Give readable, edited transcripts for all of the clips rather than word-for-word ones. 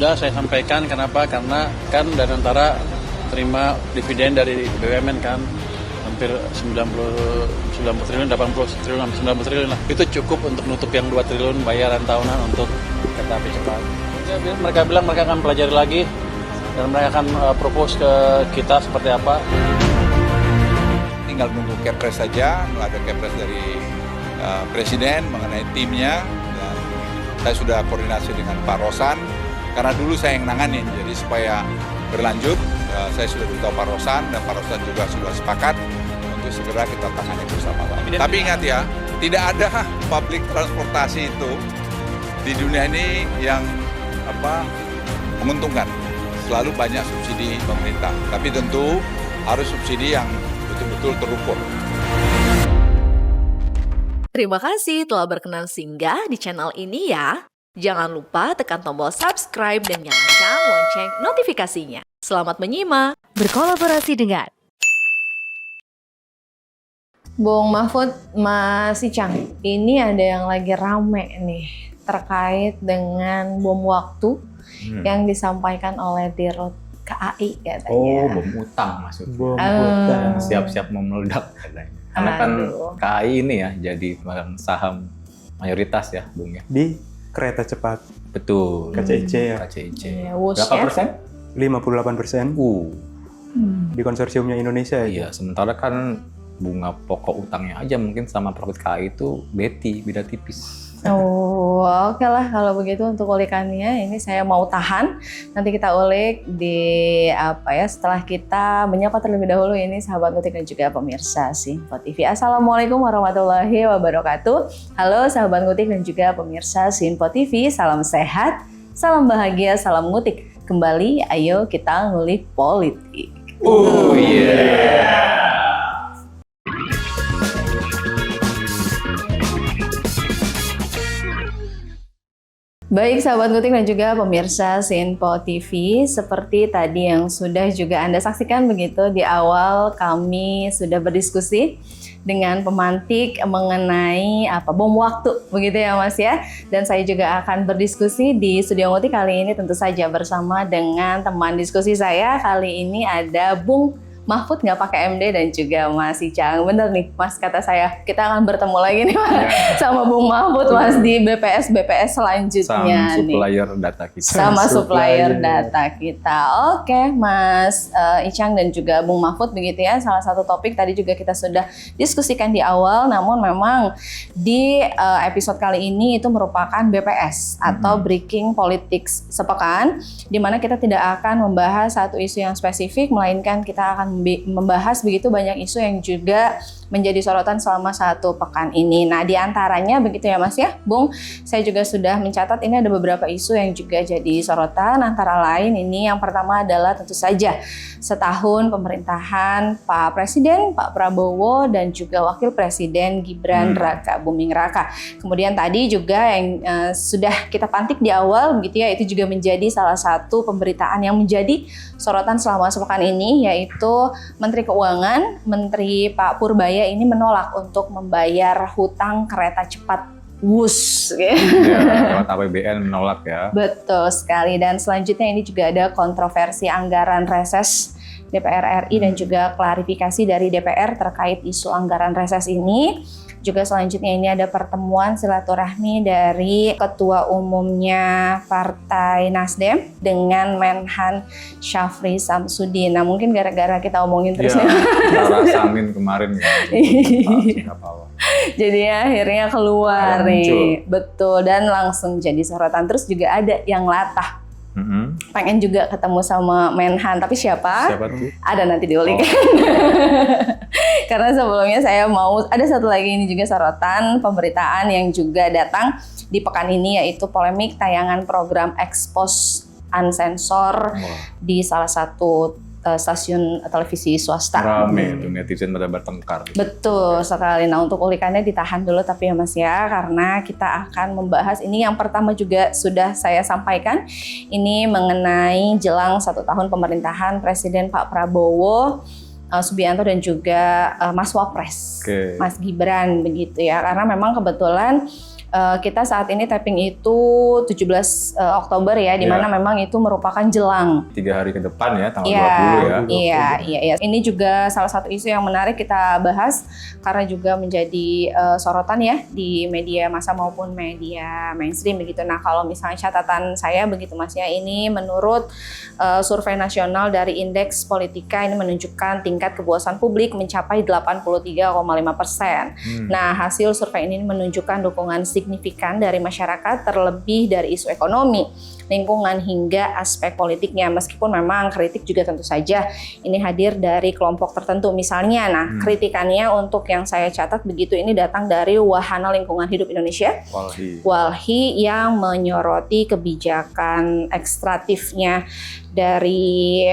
Sudah saya sampaikan kenapa, karena kan Danantara terima dividen dari BUMN kan, hampir 90 triliun, 80 triliun, 90 triliun lah. Itu cukup untuk nutup yang 2 triliun bayaran tahunan untuk kereta api cepat. Mereka bilang mereka akan pelajari lagi dan mereka akan propose ke kita seperti apa. Tinggal nunggu Kepres saja, ada Kepres dari Presiden mengenai timnya, dan saya sudah koordinasi dengan Pak Rosan, karena dulu saya yang nanganin, jadi supaya berlanjut, saya sudah beritahu Pak Rosan, dan Pak Rosan juga sudah sepakat untuk segera kita tangani bersama. Tapi ingat ya, tidak ada public transportasi itu di dunia ini yang menguntungkan. Selalu banyak subsidi pemerintah, tapi tentu harus subsidi yang betul-betul terukur. Terima kasih telah berkenan singgah di channel ini ya. Jangan lupa tekan tombol subscribe dan nyalakan lonceng notifikasinya. Selamat menyimak. Berkolaborasi dengan Bung Mahfud, Mas Icang, ini ada yang lagi rame nih terkait dengan bom waktu yang disampaikan oleh Dirut KAI katanya. Oh, bom utang maksudnya. Bom utang. Siap-siap mau meledak katanya. Karena kan KAI ini ya jadi saham mayoritas ya, Bung ya. Di kereta cepat Betul. KCIC ya. KCIC. Ya, wush Berapa ya. persen? 58% di konsorsiumnya Indonesia. Iya, sementara kan bunga pokok utangnya aja mungkin sama profit KAI itu beda tipis. Oh, oke lah kalau begitu untuk ulikannya ini saya mau tahan. Nanti kita ulik di setelah kita menyapa terlebih dahulu ini sahabat Ngutik dan juga pemirsa Sinpo TV. Assalamualaikum warahmatullahi wabarakatuh. Halo sahabat Ngutik dan juga pemirsa Sinpo TV. Salam sehat, salam bahagia, salam ngutik. Kembali ayo kita ngulik politik. Oh yeah. Baik sahabat Ngutik dan juga pemirsa Sinpo TV, seperti tadi yang sudah juga Anda saksikan begitu di awal kami sudah berdiskusi dengan pemantik mengenai bom waktu begitu ya Mas ya. Dan saya juga akan berdiskusi di studio Ngutik kali ini tentu saja bersama dengan teman diskusi saya. Kali ini ada Bung Mahfud nggak pakai MD dan juga Mas Icang. Bener nih Mas kata saya, kita akan bertemu lagi nih Mas sama Bung Mahfud Mas di BPS selanjutnya nih. Supplier data kita. Sama supplier data kita. Oke Mas Icang dan juga Bung Mahfud begitu ya. Salah satu topik tadi juga kita sudah diskusikan di awal, namun memang di episode kali ini itu merupakan BPS atau Breaking Politics sepekan, di mana kita tidak akan membahas satu isu yang spesifik, melainkan kita akan membahas begitu banyak isu yang juga menjadi sorotan selama satu pekan ini. Nah, di antaranya begitu ya Mas ya, Bung, saya juga sudah mencatat ini ada beberapa isu yang juga jadi sorotan. Antara lain ini yang pertama adalah tentu saja setahun pemerintahan Pak Presiden, Pak Prabowo dan juga Wakil Presiden Gibran Raka Buming Raka. Kemudian tadi juga yang sudah kita pantik di awal begitu ya, itu juga menjadi salah satu pemberitaan yang menjadi sorotan selama sepekan ini, yaitu Menteri Keuangan, Menteri Pak Purbaya ini menolak untuk membayar hutang kereta cepat WUS. Ya, lewat APBN menolak ya. Betul sekali. Dan selanjutnya ini juga ada kontroversi anggaran reses DPR RI dan juga klarifikasi dari DPR terkait isu anggaran reses ini. Juga selanjutnya ini ada pertemuan silaturahmi dari Ketua Umumnya Partai Nasdem dengan Menhan Syafri Samsudin. Nah mungkin gara-gara kita omongin terus ya, nih. Sarah Samin kemarin ya. Jadi akhirnya keluar nih. Betul, dan langsung jadi sorotan. Terus juga ada yang latah. Pengen juga ketemu sama Menhan, tapi siapa? Siapa tuh? Ada nanti diulik. Karena sebelumnya saya mau ada satu lagi ini juga sorotan pemberitaan yang juga datang di pekan ini, yaitu polemik tayangan program Expose Unsensor di salah satu stasiun televisi swasta. Rame itu netizen pada bertengkar. Betul sekali. Nah untuk ulikannya ditahan dulu tapi ya Mas ya, karena kita akan membahas ini yang pertama juga sudah saya sampaikan, ini mengenai jelang 1 tahun pemerintahan Presiden Pak Prabowo Subianto dan juga Mas Wapres, Mas Gibran begitu ya, karena memang kebetulan Kita saat ini tapping itu 17 Oktober ya, di mana memang itu merupakan jelang 3 hari ke depan ya, tanggal Iya, 20 ya. iya. Ini juga salah satu isu yang menarik kita bahas karena juga menjadi sorotan ya di media massa maupun media mainstream begitu. Nah, kalau misalnya catatan saya begitu Mas ya, ini menurut survei nasional dari Indeks Politika ini menunjukkan tingkat kepuasan publik mencapai 83,5%. Nah, hasil survei ini menunjukkan dukungan signifikan dari masyarakat terlebih dari isu ekonomi, lingkungan hingga aspek politiknya. Meskipun memang kritik juga tentu saja ini hadir dari kelompok tertentu. Misalnya, nah kritikannya untuk yang saya catat begitu ini datang dari Wahana Lingkungan Hidup Indonesia, Walhi, yang menyoroti kebijakan ekstraktifnya dari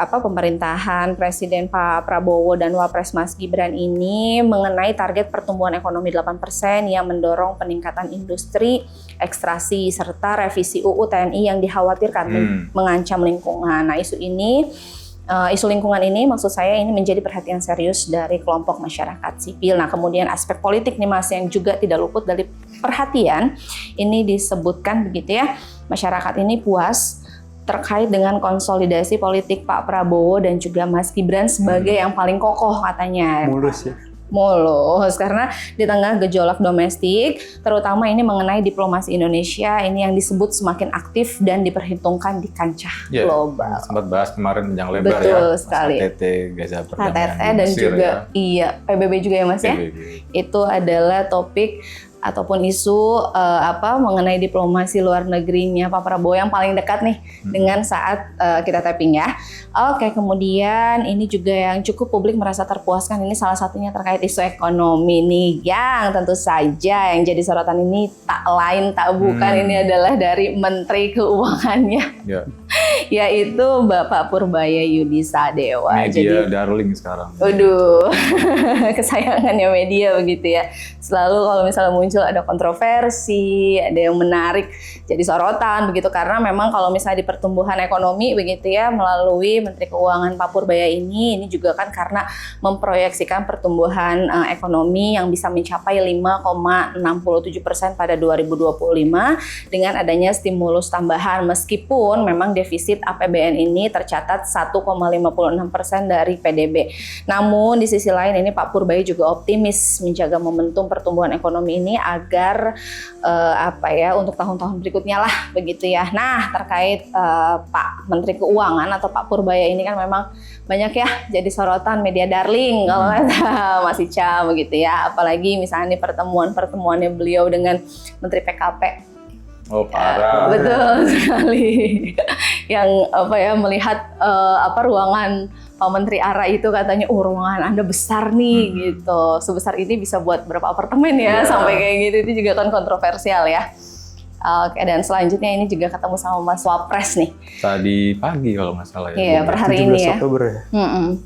pemerintahan Presiden Pak Prabowo dan Wapres Mas Gibran ini mengenai target pertumbuhan ekonomi 8% yang mendorong peningkatan industri, ekstraksi, serta revisi UU TNI yang dikhawatirkan mengancam lingkungan. Nah, isu lingkungan ini maksud saya ini menjadi perhatian serius dari kelompok masyarakat sipil. Nah, kemudian aspek politik nih Mas yang juga tidak luput dari perhatian, ini disebutkan begitu ya, masyarakat ini puas terkait dengan konsolidasi politik Pak Prabowo dan juga Mas Gibran sebagai yang paling kokoh katanya. Mulus ya. Mulus, karena di tengah gejolak domestik, terutama ini mengenai diplomasi Indonesia, ini yang disebut semakin aktif dan diperhitungkan di kancah global. Sempat bahas kemarin yang lebar ya. Betul sekali. KTT, Gaza Perdamaian KTT di dan Mesir, juga ya. PBB juga ya Mas ya. PBB. Itu adalah topik ataupun isu mengenai diplomasi luar negerinya Pak Prabowo yang paling dekat nih dengan saat kita tapping ya. Oke, kemudian ini juga yang cukup publik merasa terpuaskan, ini salah satunya terkait isu ekonomi nih yang tentu saja yang jadi sorotan ini tak lain tak bukan ini adalah dari Menteri Keuangannya. Yaitu Bapak Purbaya Yudi Sadewa. Media darling sekarang. Waduh, kesayangannya media begitu ya. Selalu kalau misalnya muncul ada kontroversi, ada yang menarik jadi sorotan begitu, karena memang kalau misalnya di pertumbuhan ekonomi begitu ya melalui Menteri Keuangan Pak Purbaya ini juga kan karena memproyeksikan pertumbuhan ekonomi yang bisa mencapai 5,67% pada 2025 dengan adanya stimulus tambahan, meskipun memang defisit APBN ini tercatat 1,56% dari PDB. Namun di sisi lain ini Pak Purbaya juga optimis menjaga momentum pertumbuhan ekonomi ini agar untuk tahun-tahun berikutnya lah begitu ya. Nah, terkait Pak Menteri Keuangan atau Pak Purbaya ini kan memang banyak ya jadi sorotan media darling kalau kata Mas Ica begitu ya. Apalagi misalnya nih pertemuannya beliau dengan Menteri PKP. Oh, parah. Betul sekali. Yang melihat ruangan Pak Menteri ARA itu katanya, ruangan Anda besar nih gitu. Sebesar ini bisa buat berapa apartemen ya, sampai kayak gitu. Itu juga kan kontroversial ya. Oke, dan selanjutnya ini juga ketemu sama Mas Wapres nih. Tadi pagi kalau nggak salah ya. Iya, per hari ini ya. 17 Oktober ya.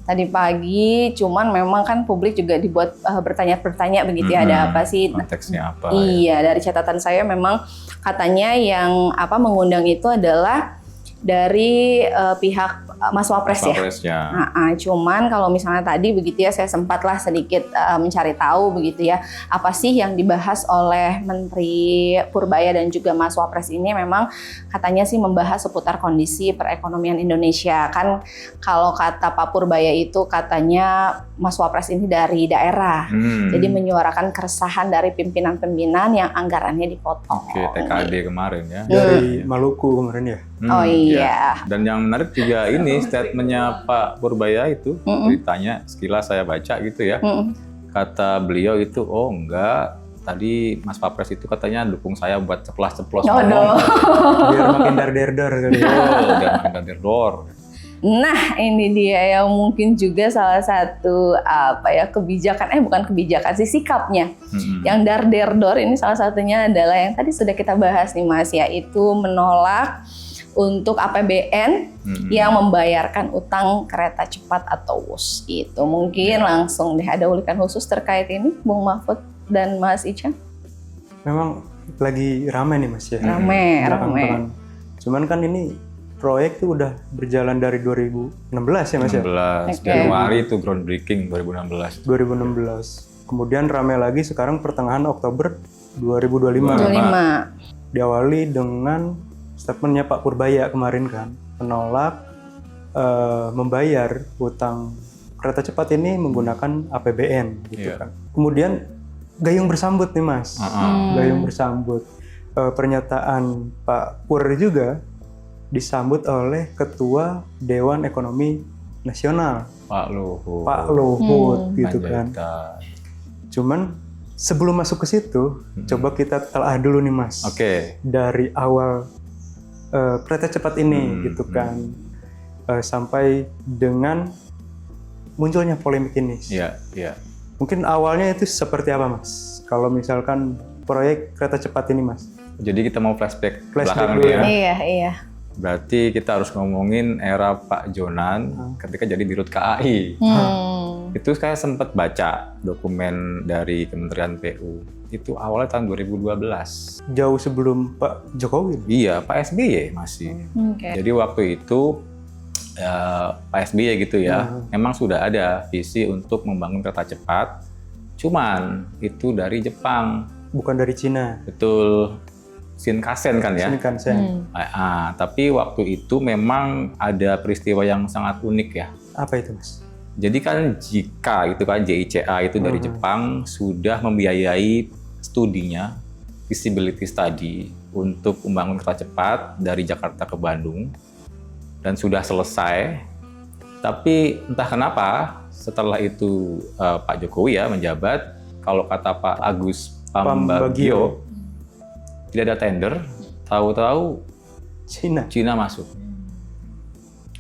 Tadi pagi, cuman memang kan publik juga dibuat bertanya-bertanya begitu ya, ada apa sih? Konteksnya apa? Iya, dari catatan saya memang katanya yang mengundang itu adalah dari pihak Mas Wapres ya. Cuman kalau misalnya tadi begitu ya, saya sempatlah sedikit mencari tahu begitu ya, apa sih yang dibahas oleh Menteri Purbaya dan juga Mas Wapres ini. Memang katanya sih membahas seputar kondisi perekonomian Indonesia. Kan kalau kata Pak Purbaya itu katanya Mas Wapres ini dari daerah, jadi menyuarakan keresahan dari pimpinan-pimpinan yang anggarannya dipotong. Oke, TKD kemarin ya. Dari Maluku kemarin ya. Oh iya. Dan yang menarik juga ini statementnya Pak Purbaya itu, beritanya sekilas saya baca gitu ya. Kata beliau itu, oh enggak, tadi Mas Wapres itu katanya dukung saya buat ceplas-ceplos ngomong. Biar makin dar-der-dar kali ya. Biar makin dar-der-dor. Nah, ini dia yang mungkin juga salah satu kebijakan, bukan kebijakan sih, sikapnya. Yang dar-der-dor ini salah satunya adalah yang tadi sudah kita bahas nih Mas, yaitu menolak untuk APBN yang membayarkan utang kereta cepat atau WUS. Itu mungkin langsung deh ada ulikan khusus terkait ini, Bung Mahfud dan Mas Ica. Memang lagi ramai nih Mas ya. Ramai. Cuman kan ini proyek tuh udah berjalan dari 2016 ya Mas ya? 2016, Januari itu groundbreaking 2016. 2016. Kemudian ramai lagi sekarang pertengahan Oktober 2025. 25. Diawali dengan statementnya Pak Purbaya kemarin kan, menolak membayar utang kereta cepat ini menggunakan APBN gitu kan. Kemudian gayung bersambut nih Mas, gayung bersambut. Pernyataan Pak Pur juga disambut oleh Ketua Dewan Ekonomi Nasional Pak Luhut. Pak Luhut gitu kan. Panjaitan. Cuman sebelum masuk ke situ, coba kita telah dulu nih Mas. Oke. Dari awal kereta cepat ini gitu kan, sampai dengan munculnya polemik ini. Iya, iya. Mungkin awalnya itu seperti apa Mas? Kalau misalkan proyek kereta cepat ini Mas? Jadi kita mau flashback belakang dulu ya. Iya. Berarti kita harus ngomongin era Pak Jonan ketika jadi Dirut KAI. Itu saya sempat baca dokumen dari Kementerian PU. Itu awalnya tahun 2012. Jauh sebelum Pak Jokowi. Iya, Pak SBY masih. Jadi waktu itu Pak SBY gitu ya, memang sudah ada visi untuk membangun kereta cepat. Cuman itu dari Jepang. Bukan dari Cina. Betul. Shinkansen kan ya? Shinkansen. Tapi waktu itu memang ada peristiwa yang sangat unik ya. Apa itu Mas? Jadi kan JICA itu kan JICA itu dari Jepang sudah membiayai studinya, feasibility study untuk membangun kereta cepat dari Jakarta ke Bandung dan sudah selesai. Tapi entah kenapa setelah itu Pak Jokowi ya menjabat, kalau kata Pak Agus Pambagio tidak ada tender, tahu-tahu Cina masuk.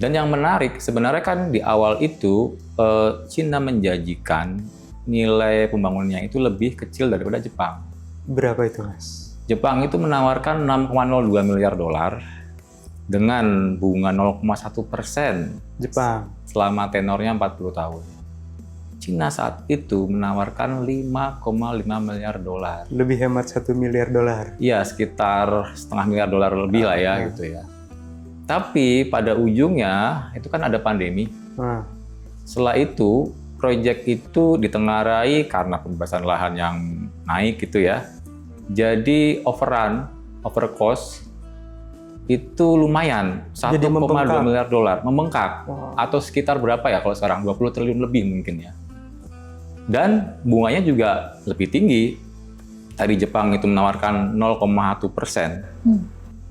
Dan yang menarik sebenarnya kan di awal itu Cina menjanjikan nilai pembangunannya itu lebih kecil daripada Jepang. Berapa itu Mas? Jepang itu menawarkan 6,02 miliar dolar dengan bunga 0,1% Jepang selama tenornya 40 tahun. Cina saat itu menawarkan 5,5 miliar dolar. Lebih hemat 1 miliar dolar. Iya, sekitar setengah miliar dolar lebih lah ya gitu ya. Tapi pada ujungnya itu kan ada pandemi. Setelah itu proyek itu ditengarai karena pembebasan lahan yang naik gitu ya. Jadi overcost itu lumayan 1,2 miliar dolar membengkak. Atau sekitar berapa ya kalau sekarang 20 triliun lebih mungkin ya. Dan bunganya juga lebih tinggi. Tadi Jepang itu menawarkan 0,1%.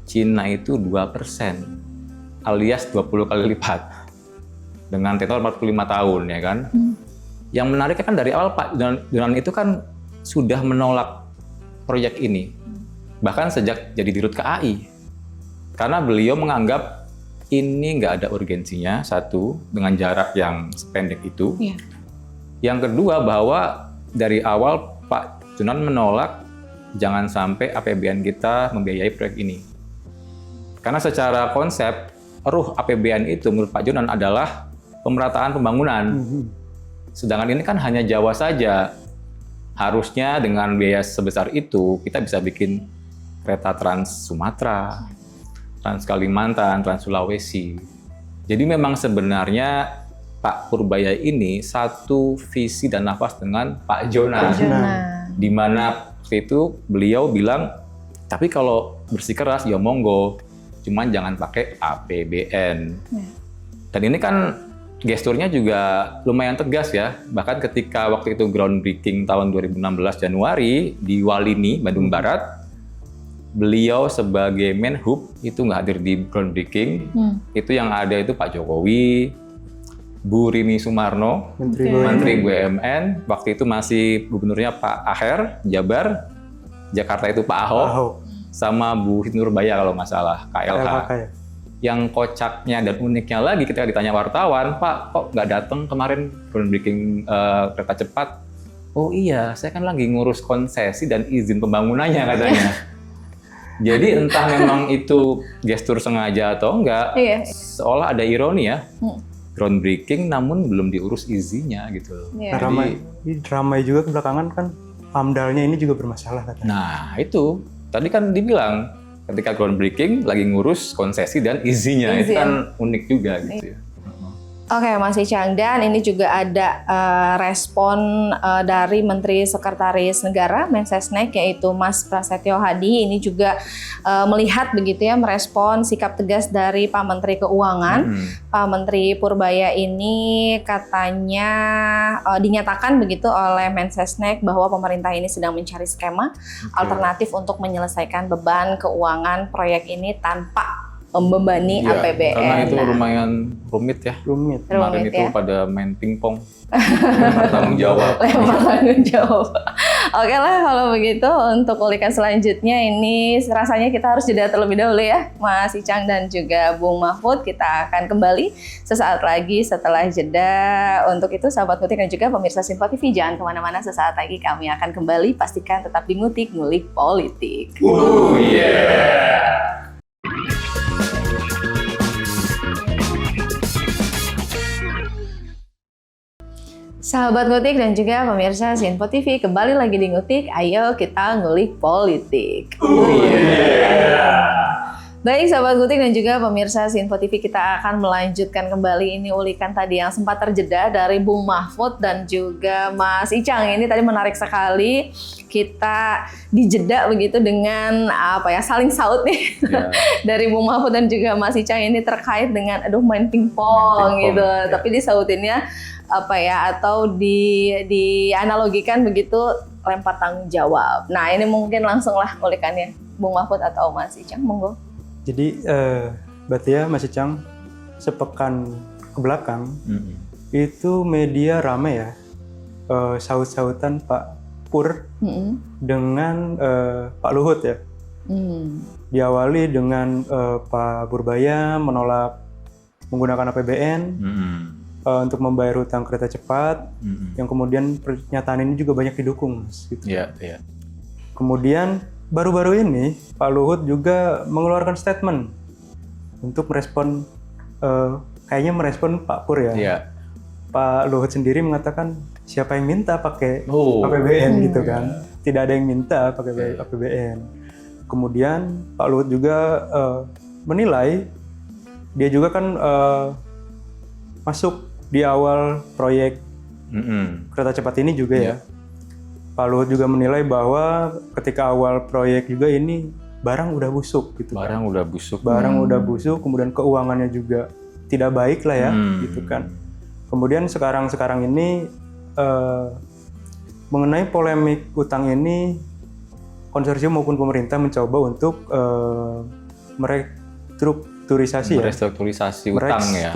Cina itu 2%. Alias 20 kali lipat. Dengan tenor 45 tahun ya kan. Yang menariknya kan dari awal Pak Jonan itu kan sudah menolak proyek ini. Bahkan sejak jadi Dirut KAI. Karena beliau menganggap ini nggak ada urgensinya, satu, dengan jarak yang sependek itu. Yang kedua, bahwa dari awal Pak Jonan menolak jangan sampai APBN kita membiayai proyek ini. Karena secara konsep, ruh APBN itu menurut Pak Jonan adalah pemerataan pembangunan. Sedangkan ini kan hanya Jawa saja. Harusnya dengan biaya sebesar itu, kita bisa bikin kereta Trans Sumatera, Trans Kalimantan, Trans Sulawesi. Jadi memang sebenarnya Pak Purbaya ini satu visi dan nafas dengan Pak Jonan. Di mana waktu itu beliau bilang, tapi kalau bersikeras ya monggo, cuman jangan pakai APBN. Dan ini kan gesturnya juga lumayan tegas ya. Bahkan ketika waktu itu groundbreaking tahun 2016 Januari di Walini, Bandung Barat, beliau sebagai Menhub itu nggak hadir di groundbreaking. Itu yang ada itu Pak Jokowi, Bu Rini Sumarno, Menteri BUMN, waktu itu masih gubernurnya Pak Aher, Jabar, Jakarta itu Pak Ahok, sama Bu Nurbaya kalau nggak salah, KLH. Yang kocaknya dan uniknya lagi ketika ditanya wartawan, Pak kok nggak datang kemarin groundbreaking kereta cepat? Oh iya, saya kan lagi ngurus konsesi dan izin pembangunannya katanya. Jadi entah memang itu gestur sengaja atau enggak, seolah ada ironi ya. Groundbreaking namun belum diurus izinnya gitu. Ramai juga belakangan kan AMDAL-nya ini juga bermasalah katanya. Nah itu tadi kan dibilang ketika groundbreaking lagi ngurus konsesi dan izinnya. Itu kan unik juga gitu ya. Oke, Mas Icang, dan ini juga ada respon dari Menteri Sekretaris Negara Mensesnek yaitu Mas Prasetyo Hadi. Ini juga melihat begitu ya, merespon sikap tegas dari Pak Menteri Keuangan. Pak Menteri Purbaya ini katanya dinyatakan begitu oleh Mensesnek bahwa pemerintah ini sedang mencari skema alternatif untuk menyelesaikan beban keuangan proyek ini tanpa membebani APBN. Karena itu lumayan rumit ya. Rumit. Kemarin itu pada main pingpong. Tanggung jawab. Lempar tanggung jawab. Oke lah kalau begitu untuk ulikan selanjutnya ini rasanya kita harus jeda terlebih dahulu ya Mas Icang dan juga Bung Mahfud. Kita akan kembali sesaat lagi setelah jeda. Untuk itu sahabat Ngutik dan juga pemirsa Sinfo TV jangan kemana-mana, sesaat lagi kami akan kembali. Pastikan tetap di Ngutik, ngulik politik. Sahabat Ngutik dan juga pemirsa Sinfo TV, kembali lagi di Ngutik, ayo kita ngulik politik. Baik sahabat Ngutik dan juga pemirsa Sinfo TV, kita akan melanjutkan kembali ini ulikan tadi yang sempat terjeda dari Bung Mahfud dan juga Mas Icang. Ini tadi menarik sekali, kita dijeda begitu dengan saling saut nih dari Bung Mahfud dan juga Mas Icang ini terkait dengan main pingpong gitu. Ya. Tapi disautinnya atau dianalogikan begitu lempar tanggung jawab. Nah ini mungkin langsung lah ulikannya Bung Mahfud atau Mas Icang, monggo. Jadi berarti ya Mas Icang, sepekan ke belakang itu media ramai ya saut-sautan Pak Pur dengan Pak Luhut ya. Diawali dengan Pak Purbaya menolak menggunakan APBN untuk membayar hutang kereta cepat, yang kemudian pernyataan ini juga banyak didukung, Mas. Gitu. Iya. Kemudian baru-baru ini Pak Luhut juga mengeluarkan statement untuk merespon, kayaknya merespon Pak Pur ya. Iya. Pak Luhut sendiri mengatakan siapa yang minta pakai APBN gitu kan? Tidak ada yang minta pakai APBN. Kemudian Pak Luhut juga menilai dia juga kan masuk di awal proyek kereta cepat ini juga ya. Pak Luhut juga menilai bahwa ketika awal proyek juga ini barang udah busuk gitu. Barang udah busuk. Barang udah busuk, kemudian keuangannya juga tidak baik lah ya, gitu kan. Kemudian sekarang ini mengenai polemik utang ini, konsorsium maupun pemerintah mencoba untuk merestrukturisasi utang ya.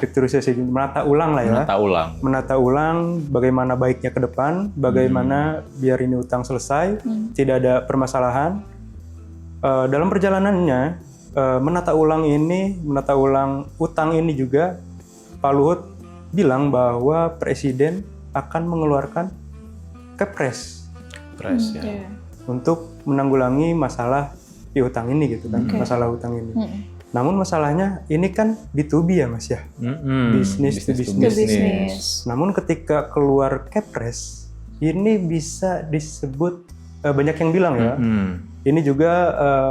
Menata ulang lah ya. Menata ulang bagaimana baiknya ke depan, bagaimana biar ini utang selesai, tidak ada permasalahan. Dalam perjalanannya menata ulang utang ini juga Pak Luhut bilang bahwa Presiden akan mengeluarkan Kepres untuk menanggulangi masalah piutang ini gitu kan, masalah utang ini. Namun masalahnya ini kan B2B ya Mas ya, bisnis to bisnis. Namun ketika keluar Kepres, ini bisa disebut banyak yang bilang ya, ini juga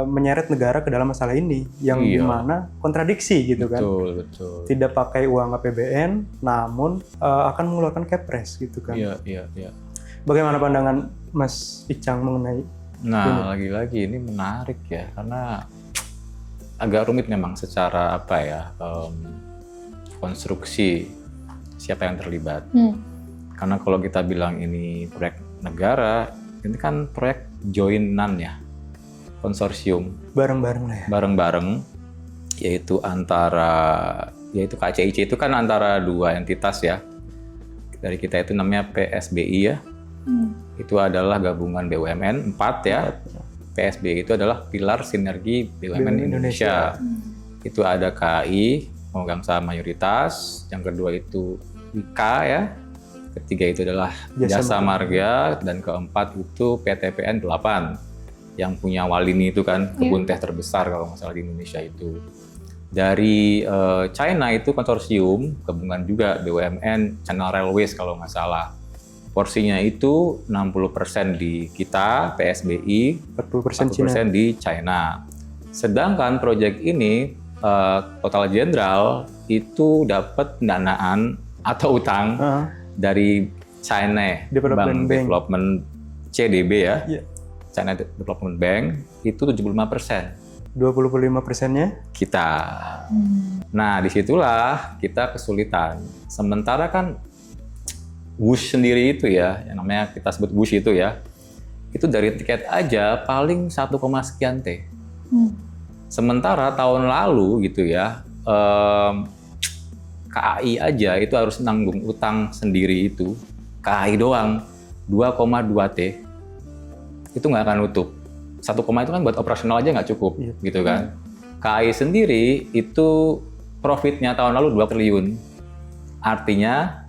menyeret negara ke dalam masalah ini, yang dimana kontradiksi gitu kan. Betul. Tidak pakai uang APBN, namun akan mengeluarkan Kepres gitu kan. Iya. Bagaimana pandangan Mas Icang mengenai ini? Lagi-lagi ini menarik ya, karena agak rumit memang secara konstruksi siapa yang terlibat. Karena kalau kita bilang ini proyek negara, ini kan proyek joinan ya, konsorsium. Bareng-bareng lah ya. Bareng-bareng, yaitu KCIC itu kan antara dua entitas ya. Dari kita itu namanya PSBI ya. Itu adalah gabungan BUMN 4 ya. PSBI itu adalah Pilar Sinergi BUMN Indonesia. Itu ada KAI, pemegang saham mayoritas. Yang kedua itu WIKA ya. Ketiga itu adalah Jasa Marga. Dan keempat itu PTPN 8. Yang punya Walini itu kan, kebun teh terbesar kalau nggak salah di Indonesia itu. Dari China itu konsorsium, gabungan juga BUMN China Railways kalau nggak salah. Porsinya itu 60% di kita, PSBI, 40% di China. Sedangkan proyek ini, total general itu dapat pendanaan atau utang dari China Development Bank. Development CDB ya, Iya. China Development Bank itu 75%. 25%-nya Kita. Nah, disitulah kita kesulitan. Sementara kan Wush sendiri itu ya, yang namanya kita sebut Wush itu ya, itu dari tiket aja paling 1, sekian T. Sementara tahun lalu gitu ya, KAI aja itu harus nanggung utang sendiri itu, KAI doang 2,2 T, itu nggak akan nutup. 1, itu kan buat operasional aja nggak cukup, gitu kan. KAI sendiri itu profitnya tahun lalu 2 triliun. Artinya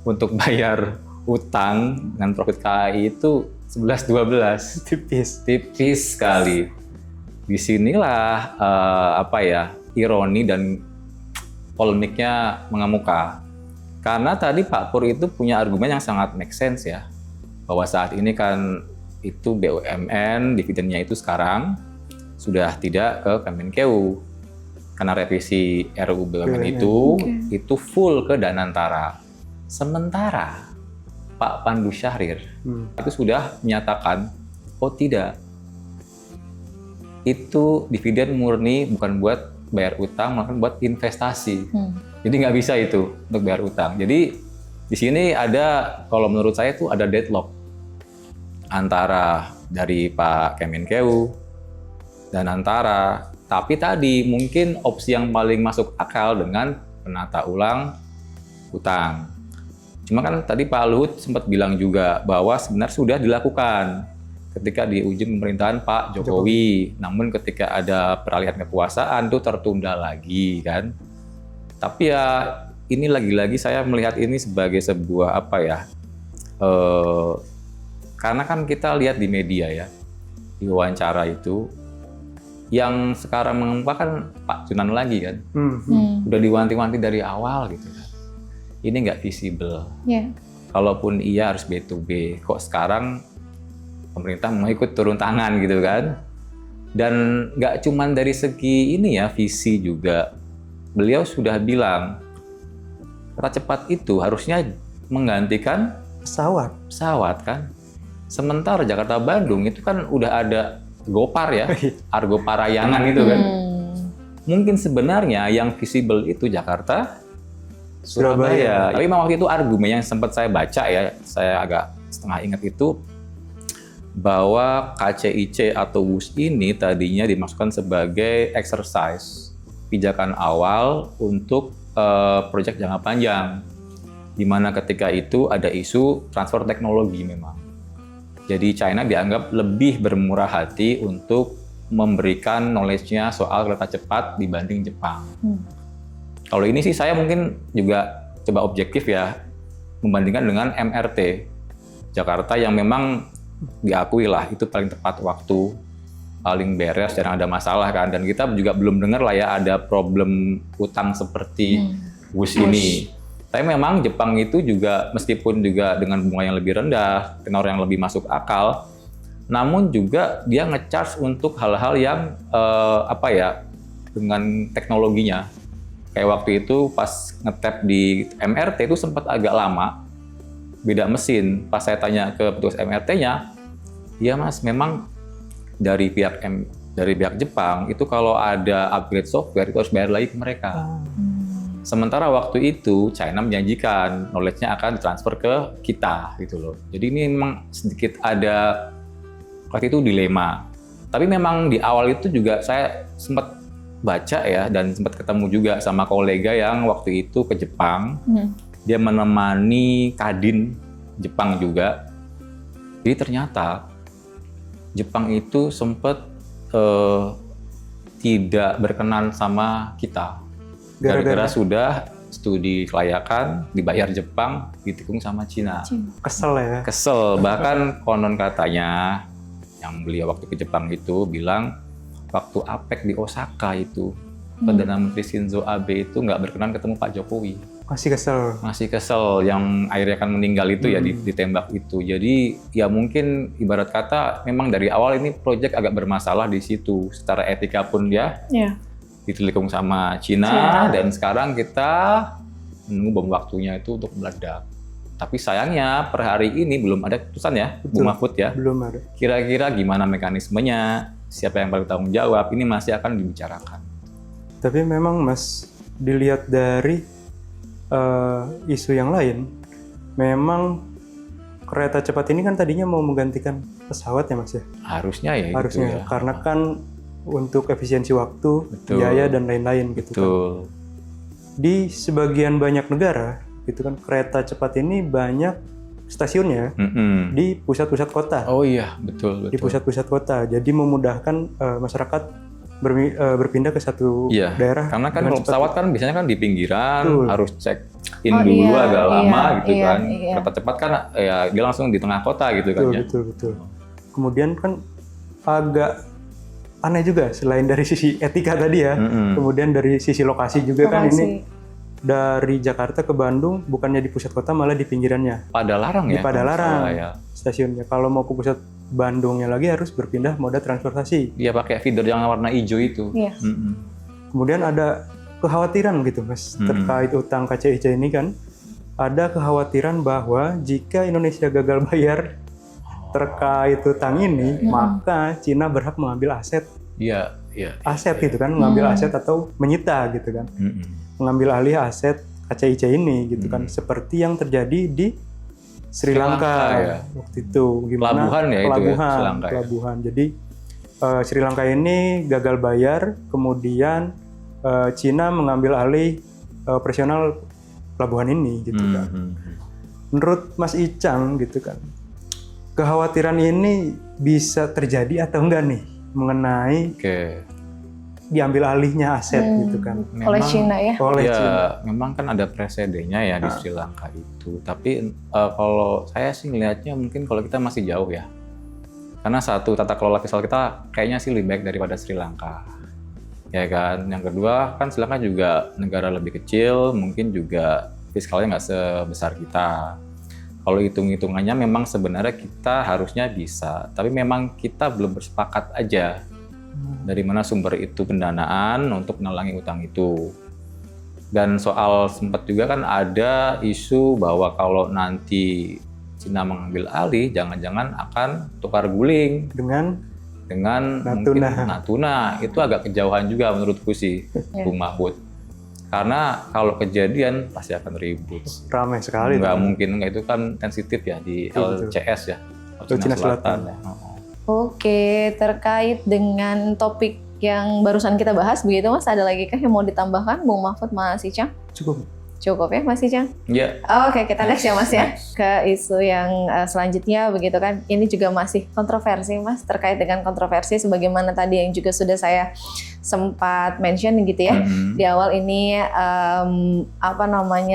untuk bayar utang dengan profit KAI itu 11-12. Tipis sekali. Disinilah ironi dan polemiknya mengemuka. Karena tadi Pak Pur itu punya argumen yang sangat make sense ya, bahwa saat ini kan itu BUMN, dividennya itu sekarang sudah tidak ke Kemenkeu. Karena revisi RUU BUMN itu full ke Danantara. Sementara Pak Pandu Syahrir itu sudah menyatakan, oh tidak, itu dividen murni bukan buat bayar utang, melainkan buat investasi. Jadi nggak bisa itu untuk bayar utang. Jadi di sini ada, kalau menurut saya itu ada deadlock antara dari Pak Kemenkeu dan antara. Tapi tadi mungkin opsi yang paling masuk akal dengan penata ulang utang. Cuma kan tadi Pak Luhut sempat bilang juga bahwa sebenarnya sudah dilakukan ketika di ujung pemerintahan Pak Jokowi. Namun ketika ada peralihan kekuasaan itu tertunda lagi kan. Tapi ya ini lagi-lagi saya melihat ini sebagai sebuah karena kan kita lihat di media ya, di wawancara itu, yang sekarang mengemuka kan Pak Junan lagi kan. Udah diwanti-wanti dari awal gitu kan. Ini nggak visible. Kalaupun iya harus B2B, kok sekarang pemerintah mau ikut turun tangan gitu kan. Dan nggak cuman dari segi ini ya, visi juga. Beliau sudah bilang, kereta cepat itu harusnya menggantikan pesawat kan. Sementara Jakarta-Bandung itu kan udah ada Gopar ya, Argo Parayangan itu kan. Mungkin sebenarnya yang visible itu Jakarta, Surabaya. Tapi memang waktu itu argumen yang sempat saya baca ya, saya agak setengah ingat itu, bahwa KCIC atau WUS ini tadinya dimaksudkan sebagai exercise, pijakan awal untuk proyek jangka panjang, di mana ketika itu ada isu transfer teknologi memang. Jadi China dianggap lebih bermurah hati untuk memberikan knowledge-nya soal kereta cepat dibanding Jepang. Kalau ini sih saya mungkin juga coba objektif ya, membandingkan dengan MRT Jakarta yang memang diakui lah itu paling tepat waktu, paling beres, jarang ada masalah kan. Dan kita juga belum dengar lah ya ada problem utang seperti WUS ini. Tapi memang Jepang itu juga meskipun juga dengan bunga yang lebih rendah, tenor yang lebih masuk akal, namun juga dia nge-charge untuk hal-hal yang dengan teknologinya. Kayak waktu itu pas nge-tap di MRT itu sempat agak lama, beda mesin. Pas saya tanya ke petugas MRT-nya, ya Mas, memang dari pihak Jepang itu kalau ada upgrade software itu harus bayar lagi ke mereka. Sementara waktu itu China menjanjikan knowledge-nya akan ditransfer ke kita gitu loh. Jadi ini memang sedikit ada waktu itu dilema. Tapi memang di awal itu juga saya sempat baca ya, dan sempat ketemu juga sama kolega yang waktu itu ke Jepang. Dia menemani Kadin Jepang juga. Jadi ternyata Jepang itu sempat tidak berkenan sama kita. Gara-gara sudah studi kelayakan dibayar Jepang, ditikung sama Cina. Kesel ya? Kesel, bahkan konon katanya yang beliau waktu ke Jepang itu bilang waktu APEC di Osaka itu Perdana Menteri Shinzo Abe itu nggak berkenan ketemu Pak Jokowi. Masih kesel? Masih kesel, yang akhirnya akan meninggal itu ya ditembak itu. Jadi ya mungkin ibarat kata memang dari awal ini proyek agak bermasalah di situ. Secara etika pun ya ditelikung sama Cina. Dan sekarang kita menunggu bom waktunya itu untuk meledak. Tapi sayangnya per hari ini belum ada keputusan ya, Bung Mahfud ya. Belum ada. Kira-kira gimana mekanismenya, siapa yang bertanggung jawab, ini masih akan dibicarakan. Tapi memang Mas, dilihat dari isu yang lain, memang kereta cepat ini kan tadinya mau menggantikan pesawat ya Mas ya? Harusnya ya Harusnya, itu ya. karena kan untuk efisiensi waktu, Betul. biaya dan lain-lain gitu kan. Betul. Di sebagian banyak negara, gitu kan, kereta cepat ini banyak stasiunnya di pusat-pusat kota. Oh iya, betul. Di pusat-pusat kota, jadi memudahkan masyarakat berpindah ke satu Iya, daerah. karena kan dengan kalau cepat. pesawat kan biasanya kan di pinggiran, Betul. harus check in Oh, dulu iya, agak lama iya, gitu iya, kan. iya. Kereta cepat kan ya dia langsung di tengah kota gitu kan Betul, ya. betul. Kemudian kan agak aneh juga, selain dari sisi etika tadi ya, kemudian dari sisi lokasi juga kan ini dari Jakarta ke Bandung bukannya di pusat kota malah di pinggirannya. Padalarang Di ya. Padalarang kalau ya. stasiunnya. Kalau mau ke pusat Bandungnya lagi harus berpindah moda transportasi. Dia pakai feeder yang warna hijau itu. Iya. Kemudian ada kekhawatiran gitu Mas, terkait utang KCIC ini kan. Ada kekhawatiran bahwa jika Indonesia gagal bayar terkait utang ini, maka Cina berhak mengambil aset Iya. gitu kan, mengambil aset atau menyita gitu kan. Mengambil alih aset KCIC ini gitu kan, seperti yang terjadi di Sri Lanka ya. waktu itu. Gimana? Pelabuhan ya itu ya, Sri Lanka ya. Pelabuhan. Jadi Sri Lanka ini gagal bayar, kemudian Cina mengambil alih operasional pelabuhan ini gitu kan. Menurut Mas Icang gitu kan, kekhawatiran ini bisa terjadi atau enggak nih mengenai diambil alihnya aset gitu kan Oleh Cina ya. oleh Ya, Cina. memang kan ada presidennya ya di Sri Lanka itu. Tapi kalau saya sih ngelihatnya mungkin kalau kita masih jauh ya. Karena satu, tata kelola fiskal kita kayaknya sih lebih baik daripada Sri Lanka. Ya kan. Yang kedua, kan Sri Lanka juga negara lebih kecil, mungkin juga fiskalnya nggak sebesar kita. Kalau hitung-hitungannya memang sebenarnya kita harusnya bisa, tapi memang kita belum bersepakat aja dari mana sumber itu pendanaan untuk menalangi utang itu. Dan soal sempat juga kan ada isu bahwa kalau nanti Cina mengambil alih, jangan-jangan akan tukar guling dengan Natuna. Natuna. Mungkin Natuna. Itu agak kejauhan juga menurutku sih, Bung Mahfud. Karena kalau kejadian pasti akan ribut. ramai sekali Nggak tuh. mungkin, itu kan sensitif ya di Betul. LCS ya, Cina Selatan. ya. Oke, terkait dengan topik yang barusan kita bahas begitu Mas, ada lagi kah yang mau ditambahkan Bung Mahfud, Mas Icang? Cukup ya Mas Icang? Ya, Oke, kita next ya Mas ya ke isu yang selanjutnya begitu kan. Ini juga masih kontroversi Mas, terkait dengan kontroversi sebagaimana tadi yang juga sudah saya sempat mention gitu ya. Di awal ini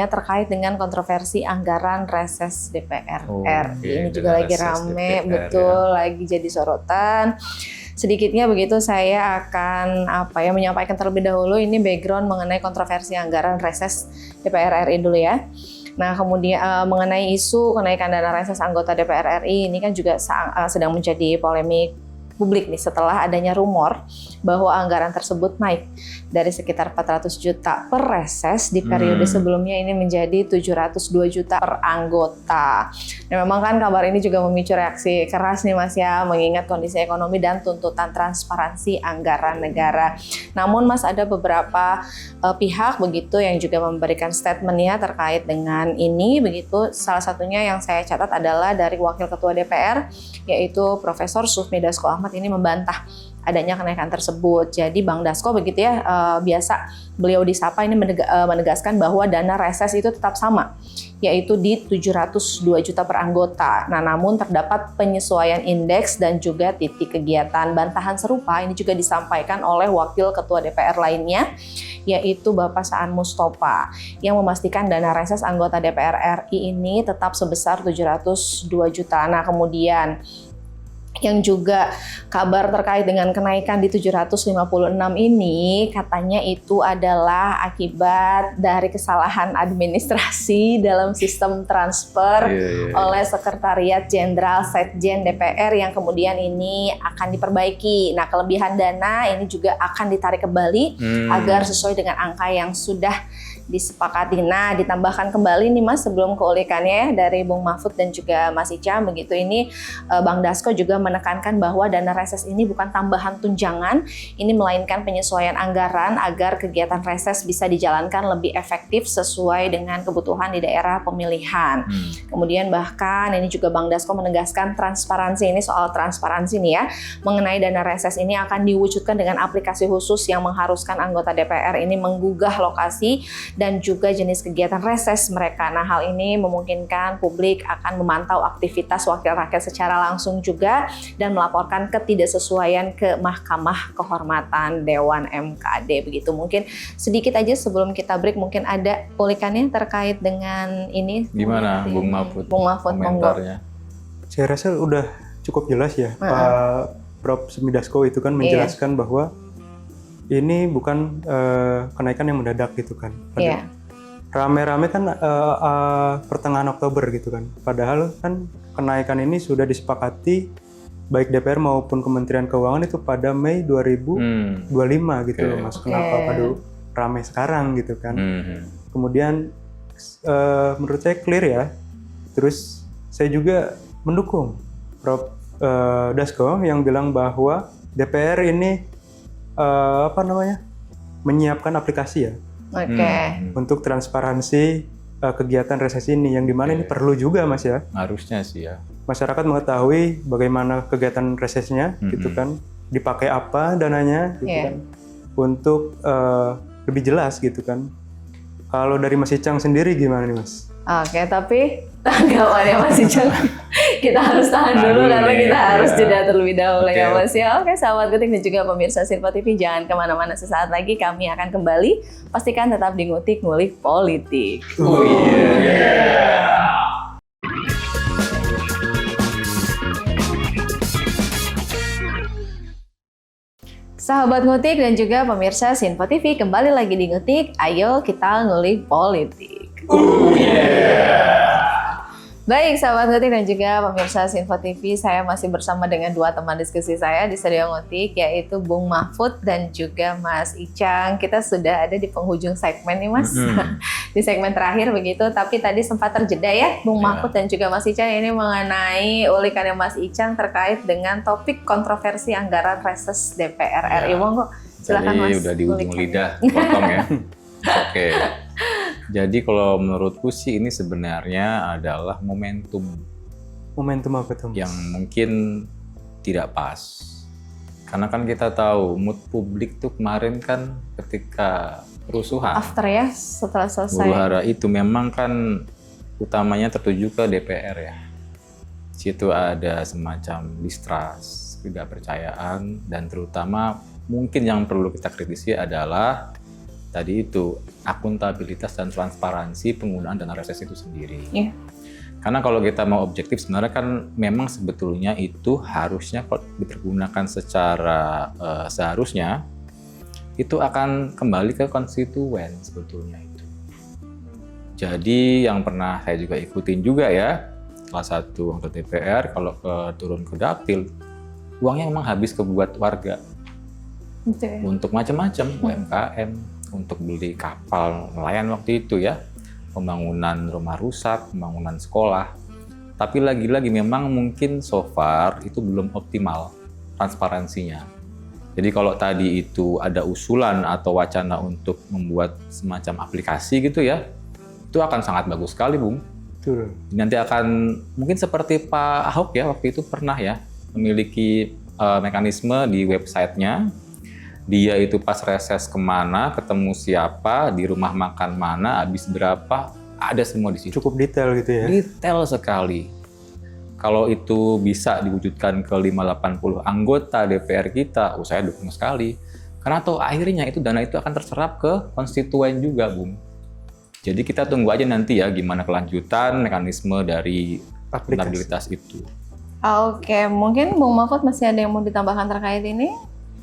terkait dengan kontroversi anggaran reses DPR RI. Ini juga lagi rame, betul, lagi jadi sorotan. Sedikitnya begitu saya akan menyampaikan terlebih dahulu ini background mengenai kontroversi anggaran reses DPR RI dulu ya. Nah, kemudian mengenai isu kenaikan dana reses anggota DPR RI ini kan juga sedang menjadi polemik publik nih setelah adanya rumor bahwa anggaran tersebut naik dari sekitar 400 juta per reses di periode sebelumnya ini menjadi 702 juta per anggota. Dan memang kan kabar ini juga memicu reaksi keras nih Mas ya, mengingat kondisi ekonomi dan tuntutan transparansi anggaran negara. Namun Mas, ada beberapa pihak begitu yang juga memberikan statementnya terkait dengan ini begitu. Salah satunya yang saya catat adalah dari Wakil Ketua DPR yaitu Profesor Sufmi Dasko Ahmad ini membantah adanya kenaikan tersebut. Jadi Bang Dasko begitu ya, biasa beliau disapa ini menegaskan bahwa dana reses itu tetap sama, yaitu di 702 juta per anggota. Nah, namun terdapat penyesuaian indeks dan juga titik kegiatan. Bantahan serupa ini juga disampaikan oleh Wakil Ketua DPR lainnya, yaitu Bapak Saan Mustofa, yang memastikan dana reses anggota DPR RI ini tetap sebesar 702 juta. Nah, kemudian yang juga kabar terkait dengan kenaikan di 756 ini katanya itu adalah akibat dari kesalahan administrasi dalam sistem transfer oleh Sekretariat Jenderal Setjen DPR yang kemudian ini akan diperbaiki. Nah, kelebihan dana ini juga akan ditarik kembali agar sesuai dengan angka yang sudah disepakati. Nah, ditambahkan kembali nih Mas sebelum keulikannya ya dari Bung Mahfud dan juga Mas Icang begitu, ini Bang Dasko juga menekankan bahwa dana reses ini bukan tambahan tunjangan, ini melainkan penyesuaian anggaran agar kegiatan reses bisa dijalankan lebih efektif sesuai dengan kebutuhan di daerah pemilihan. Kemudian bahkan ini juga Bang Dasko menegaskan transparansi, ini soal transparansi nih ya, mengenai dana reses ini akan diwujudkan dengan aplikasi khusus yang mengharuskan anggota DPR ini menggugah lokasi dan juga jenis kegiatan reses mereka. Nah, hal ini memungkinkan publik akan memantau aktivitas wakil rakyat secara langsung juga dan melaporkan ketidaksesuaian ke Mahkamah Kehormatan Dewan MKD begitu. Mungkin sedikit aja sebelum kita break, mungkin ada ulikannya terkait dengan ini. Gimana Bung Mahfud? Bung Mahfud, komentarnya? Saya rasa udah cukup jelas ya, Pak Prof. Semidasko itu kan menjelaskan bahwa ini bukan kenaikan yang mendadak gitu kan. Rame-rame kan pertengahan Oktober gitu kan. Padahal kan kenaikan ini sudah disepakati baik DPR maupun Kementerian Keuangan itu pada Mei 2025 gitu loh Mas. Kenapa pada rame sekarang gitu kan. Kemudian menurut saya clear ya. Terus saya juga mendukung Prof. Dasko yang bilang bahwa DPR ini menyiapkan aplikasi ya untuk transparansi kegiatan reses ini, yang dimana ini perlu juga Mas ya. Harusnya sih ya. Masyarakat mengetahui bagaimana kegiatan resesnya gitu kan, dipakai apa dananya gitu kan, untuk lebih jelas gitu kan. Kalau dari Mas Icang sendiri gimana nih Mas? Oke, tapi tanggapannya Mas Icang kita harus tahan dulu karena kita harus jeda terlebih dahulu ya Mas ya. Oke, sahabat Ngutik dan juga pemirsa Sirpo TV, jangan kemana-mana, sesaat lagi kami akan kembali. Pastikan tetap di Ngutik Ngulik Politik. Sahabat Ngutik dan juga pemirsa Sinpo TV, kembali lagi di Ngutik. Ayo kita ngulik politik. Baik, sahabat Ngutik dan juga pemirsa Sinpo TV, saya masih bersama dengan dua teman diskusi saya di studio Ngutik, yaitu Bung Mahfud dan juga Mas Icang. Kita sudah ada di penghujung segmen nih Mas, di segmen terakhir begitu. Tapi tadi sempat terjeda ya, Bung Mahfud dan juga Mas Icang ini mengenai ulikannya Mas Icang terkait dengan topik kontroversi anggaran reses DPR RI. Monggo, silakan Mas. Jadi udah di ujung lidah, potong ya. Oke. Jadi kalau menurutku sih ini sebenarnya adalah momentum apa tuh Mas? yang mungkin tidak pas. Karena kan kita tahu mood publik tuh kemarin kan ketika kerusuhan. After ya, setelah selesai. Huru-hara itu memang kan utamanya tertuju ke DPR ya. Situ ada semacam distrust, ketidakpercayaan, dan terutama mungkin yang perlu kita kritisi adalah tadi itu akuntabilitas dan transparansi penggunaan dana reses itu sendiri. Karena kalau kita mau objektif sebenarnya kan memang sebetulnya itu harusnya kalau dipergunakan secara seharusnya itu akan kembali ke konstituen sebetulnya itu. Jadi yang pernah saya juga ikutin juga ya, salah satu anggota DPR kalau turun ke dapil, uangnya memang habis ke buat warga. Untuk macam-macam, UMKM, untuk beli kapal nelayan waktu itu ya, pembangunan rumah rusak, pembangunan sekolah. Tapi lagi-lagi memang mungkin so far itu belum optimal transparansinya. Jadi kalau tadi itu ada usulan atau wacana untuk membuat semacam aplikasi gitu ya, itu akan sangat bagus sekali, Bung. Betul. Nanti akan mungkin seperti Pak Ahok ya, waktu itu pernah ya memiliki mekanisme di websitenya. Dia itu pas reses kemana, ketemu siapa, di rumah makan mana, habis berapa, ada semua di situ. Cukup detail gitu ya? Detail sekali. Kalau itu bisa diwujudkan ke 580 anggota DPR kita, saya dukung sekali. Karena toh akhirnya itu dana itu akan terserap ke konstituen juga, Bung. Jadi kita tunggu aja nanti ya gimana kelanjutan mekanisme dari akuntabilitas itu. Oke, mungkin Bung Mahfud masih ada yang mau ditambahkan terkait ini?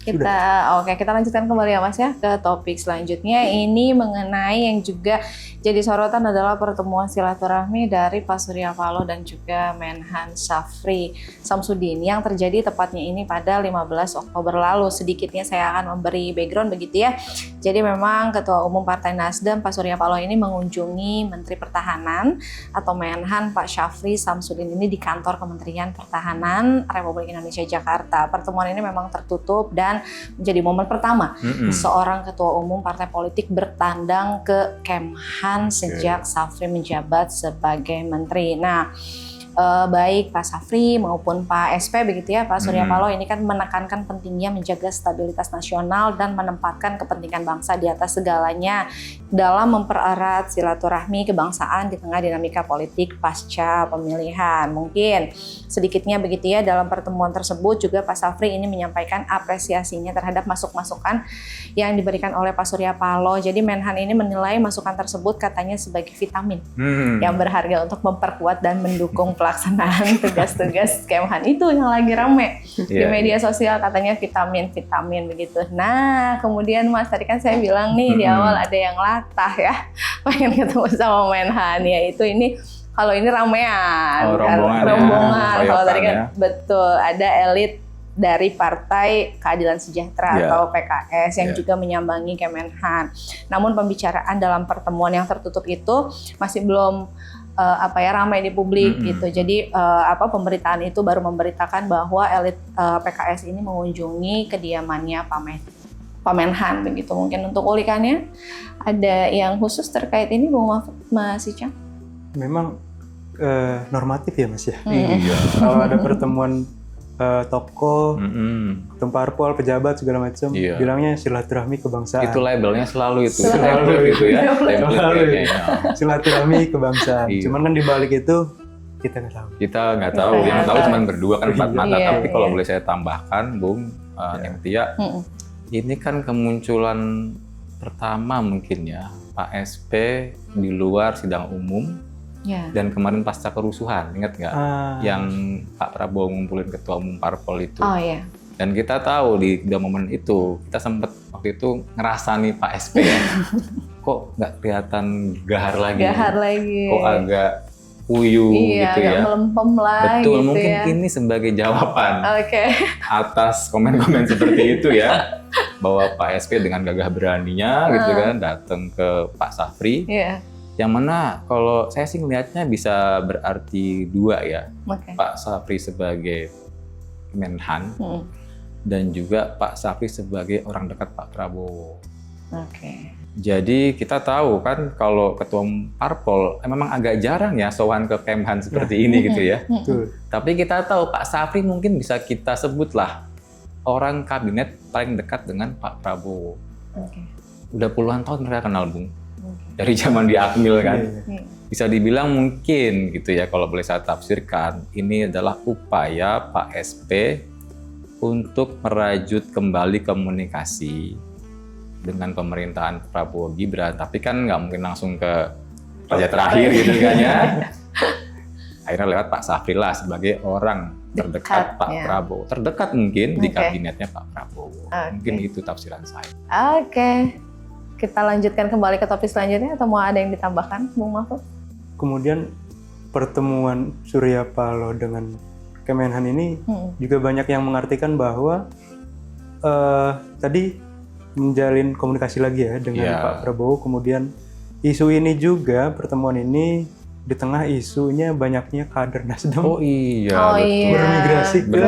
Kita lanjutkan kembali ya Mas ya ke topik selanjutnya. Ini mengenai yang juga jadi sorotan adalah pertemuan silaturahmi dari Pak Surya Paloh dan juga Menhan Syafri Samsudin yang terjadi tepatnya ini pada 15 Oktober lalu. Sedikitnya saya akan memberi background begitu ya. Jadi memang Ketua Umum Partai Nasdem Pak Surya Paloh ini mengunjungi Menteri Pertahanan atau Menhan Pak Syafri Samsudin ini di kantor Kementerian Pertahanan Republik Indonesia Jakarta. Pertemuan ini memang tertutup dan menjadi momen pertama seorang ketua umum partai politik bertandang ke Kemhan sejak Syafri menjabat sebagai menteri. Nah, baik Pak Syafri maupun Pak SP begitu ya, Pak Surya Paloh ini kan menekankan pentingnya menjaga stabilitas nasional dan menempatkan kepentingan bangsa di atas segalanya dalam mempererat silaturahmi kebangsaan di tengah dinamika politik pasca pemilihan. Mungkin sedikitnya begitu ya, dalam pertemuan tersebut juga Pak Syafri ini menyampaikan apresiasinya terhadap masukan yang diberikan oleh Pak Surya Paloh. Jadi Menhan ini menilai masukan tersebut katanya sebagai vitamin yang berharga untuk memperkuat dan mendukung pelaksanaan tugas-tugas Kemhan itu yang lagi rame di media sosial, katanya vitamin begitu. Nah, kemudian Mas tadi kan saya bilang nih di awal ada yang latah ya pengen ketemu sama Menhan, yaitu ini kalau ini ramean, rombongan. Kalau tadi kan betul ada elit dari Partai Keadilan Sejahtera atau PKS yang juga menyambangi Kemenhan. Namun pembicaraan dalam pertemuan yang tertutup itu masih belum ramai di publik gitu. Jadi pemberitaan itu baru memberitakan bahwa elit PKS ini mengunjungi kediamannya Pak Menhan begitu. Mungkin untuk ulikannya ada yang khusus terkait ini, Bung Mahfud, Mas Icang? Memang normatif ya Mas ya. Iya. Kalau ada pertemuan tokoh, ketum parpol, pejabat segala macam, bilangnya silaturahmi kebangsaan. Itu labelnya selalu itu. Selalu itu ya. Silaturahmi kebangsaan. Cuman kan di balik itu kita nggak tahu. Kita nggak tahu. Yang tahu cuma berdua kan empat mata. Tapi kalau boleh saya tambahkan, Bung Nengtia, ini kan kemunculan pertama mungkin ya Pak SP di luar sidang umum. Dan kemarin pasca kerusuhan, ingat nggak? Yang Pak Prabowo ngumpulin ketua umum parpol itu. Dan kita tahu di momen itu, kita sempat waktu itu ngerasa nih Pak SP ya, kok nggak kelihatan gahar lagi. Kok agak uyu gitu ya. Melempem lah. Betul, gitu mungkin ya. ini sebagai jawaban atas komen-komen seperti itu ya. Bahwa Pak SP dengan gagah beraninya gitu kan, datang ke Pak Syafri. Yang mana kalau saya sih melihatnya bisa berarti dua ya. Pak Syafri sebagai Menhan dan juga Pak Syafri sebagai orang dekat Pak Prabowo. Jadi kita tahu kan kalau ketua parpol memang agak jarang ya sowan ke Kemhan seperti ini gitu ya. Tapi kita tahu Pak Syafri mungkin bisa kita sebutlah orang kabinet paling dekat dengan Pak Prabowo. Udah puluhan tahun mereka kenal, Bung. Dari zaman di Akmil kan, bisa dibilang mungkin gitu ya kalau boleh saya tafsirkan, ini adalah upaya Pak SP untuk merajut kembali komunikasi dengan pemerintahan Prabowo Gibran, tapi kan nggak mungkin langsung ke raja terakhir gitu kan ya. Akhirnya lewat Pak Syafri lah sebagai orang terdekat Pak Prabowo, terdekat mungkin di kabinetnya Pak Prabowo. Mungkin itu tafsiran saya. Kita lanjutkan kembali ke topik selanjutnya atau mau ada yang ditambahkan, Bung Mahfud? Kemudian pertemuan Surya Paloh dengan Kemenhan ini juga banyak yang mengartikan bahwa tadi menjalin komunikasi lagi ya dengan Pak Prabowo. Kemudian isu ini juga, pertemuan ini di tengah isunya banyaknya kader Nasdem bermigrasi ke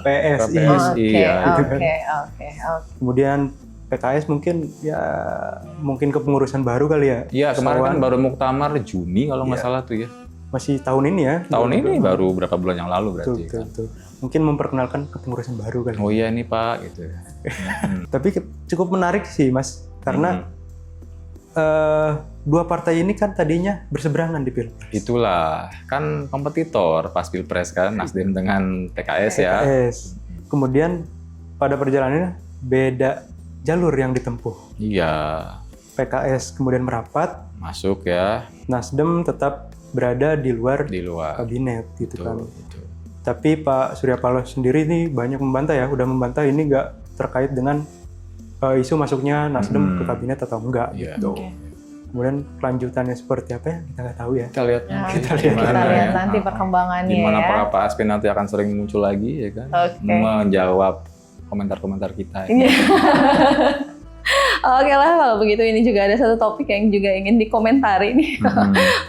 PSI. Kemudian PKS mungkin kepengurusan baru kali ya. Iya, kemarin kan baru muktamar Juni kalau nggak salah tuh ya. Masih tahun ini ya. Tahun ini baru berapa bulan yang lalu berarti. Betul. Mungkin memperkenalkan kepengurusan baru kali. Oh iya nih Pak gitu. Tapi cukup menarik sih Mas, karena dua partai ini kan tadinya berseberangan di Pilpres. Itulah, kan kompetitor pas Pilpres kan, Nasdem dengan PKS ya. Kemudian pada perjalanannya beda jalur yang ditempuh. Iya. PKS kemudian merapat, masuk ya. Nasdem tetap berada di luar kabinet gitu kan. Tapi Pak Surya Paloh sendiri ini banyak membantah ya, udah membantah ini nggak terkait dengan isu masuknya Nasdem ke kabinet atau enggak gitu. Kemudian kelanjutannya seperti apa ya kita nggak tahu ya. Kita lihat, Kita lihat nanti perkembangannya gimana ya. para Pak Aspen nanti akan sering muncul lagi ya kan, menjawab komentar-komentar kita. Iya. Oke lah kalau begitu, ini juga ada satu topik yang juga ingin dikomentari nih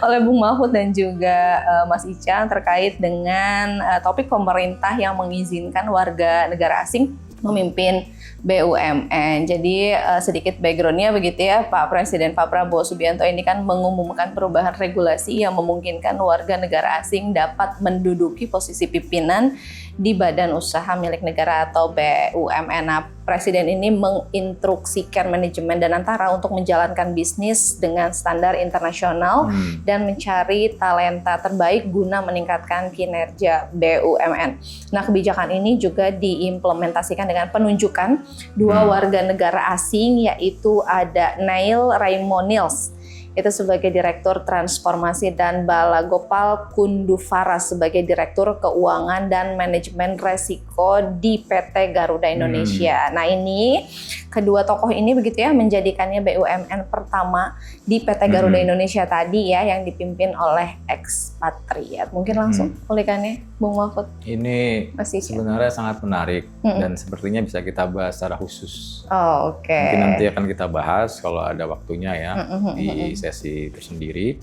oleh Bung Mahfud dan juga Mas Icang terkait dengan topik pemerintah yang mengizinkan warga negara asing memimpin BUMN. Jadi sedikit background-nya begitu ya, Pak Presiden Pak Prabowo Subianto ini kan mengumumkan perubahan regulasi yang memungkinkan warga negara asing dapat menduduki posisi pimpinan di badan usaha milik negara atau BUMN. Nah, Presiden ini menginstruksikan manajemen Danantara untuk menjalankan bisnis dengan standar internasional dan mencari talenta terbaik guna meningkatkan kinerja BUMN. Nah, kebijakan ini juga diimplementasikan dengan penunjukan dua warga negara asing, yaitu ada Neil Raimonils itu sebagai Direktur Transformasi dan Balagopal Kundufaras sebagai Direktur Keuangan dan Manajemen Resiko di PT Garuda Indonesia. Nah, ini kedua tokoh ini begitu ya menjadikannya BUMN pertama di PT Garuda Indonesia tadi ya, yang dipimpin oleh ekspatriat. Mungkin langsung ulikannya Bung Mahfud. Ini sebenarnya sangat menarik dan sepertinya bisa kita bahas secara khusus. Oh, oke. Mungkin nanti akan kita bahas kalau ada waktunya ya di sesi tersendiri.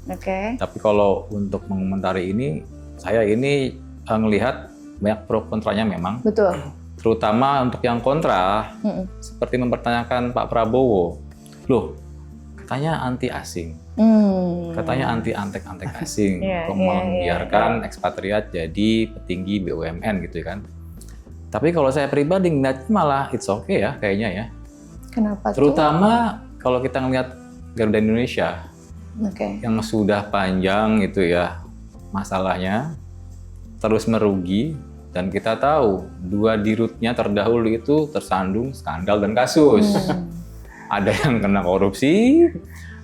Tapi kalau untuk mengomentari ini, saya ini ngelihat banyak pro kontranya memang. Betul. Terutama untuk yang kontra, seperti mempertanyakan Pak Prabowo, loh katanya anti asing, katanya anti antek-antek asing, kok malah membiarkan ekspatriat jadi petinggi BUMN gitu kan. Tapi kalau saya pribadi ngeliatnya malah it's okay ya kayaknya ya. Kenapa tuh? Terutama kalau kita ngeliat Garuda Indonesia yang sudah panjang itu ya masalahnya, terus merugi. Dan kita tahu, dua dirutnya terdahulu itu tersandung skandal dan kasus. Ada yang kena korupsi,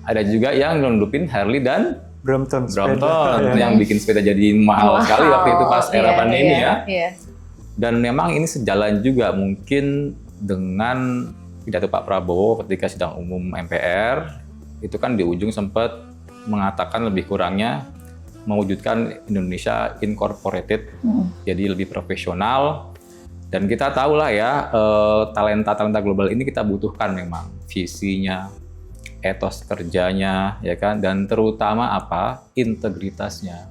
ada juga yang nyelundupin Harley dan Brompton yang bikin sepeda jadi mahal sekali waktu itu pas era pandemi ya. Dan memang ini sejalan juga mungkin dengan pidato Pak Prabowo ketika sidang umum MPR, itu kan di ujung sempat mengatakan lebih kurangnya mewujudkan Indonesia incorporated, jadi lebih profesional. Dan kita tahu lah ya, talenta-talenta global ini kita butuhkan memang, visinya, etos kerjanya, ya kan, dan terutama apa, integritasnya.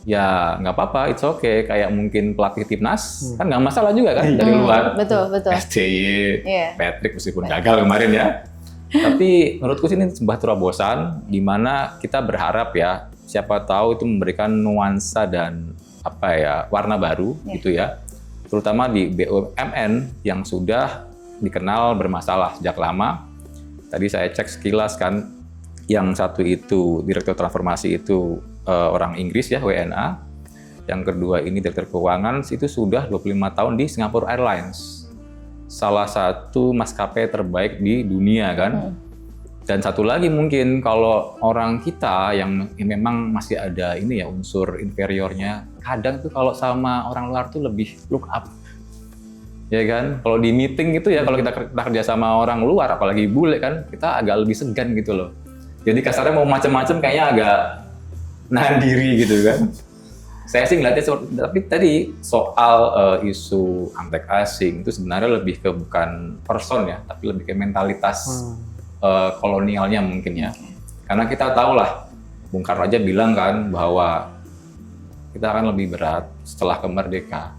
Ya nggak apa-apa, it's okay. Kayak mungkin pelatih timnas, kan nggak masalah juga kan dari luar. Betul. SCY, Patrick meskipun gagal kemarin ya. Tapi menurutku sih ini sebuah terobosan, di mana kita berharap ya, siapa tahu itu memberikan nuansa dan apa ya warna baru gitu ya, terutama di BUMN yang sudah dikenal bermasalah sejak lama. Tadi saya cek sekilas kan, yang satu itu Direktur Transformasi itu orang Inggris ya, WNA, yang kedua ini Direktur Keuangan itu sudah 25 tahun di Singapore Airlines, salah satu maskapai terbaik di dunia kan. Dan satu lagi mungkin kalau orang kita yang memang masih ada ini ya unsur inferiornya, kadang tuh kalau sama orang luar tuh lebih look up, ya kan? Kalau di meeting gitu ya, kalau kita kerja sama orang luar, apalagi bule kan, kita agak lebih segan gitu loh. Jadi kasarnya mau macam-macam kayaknya agak nahan diri gitu kan. Saya sih ngeliatnya, tapi tadi soal isu antek asing itu sebenarnya lebih ke bukan person ya, tapi lebih ke mentalitas kolonialnya mungkin ya. Karena kita tahu lah, Bung Karno aja bilang kan bahwa kita akan lebih berat setelah kemerdekaan.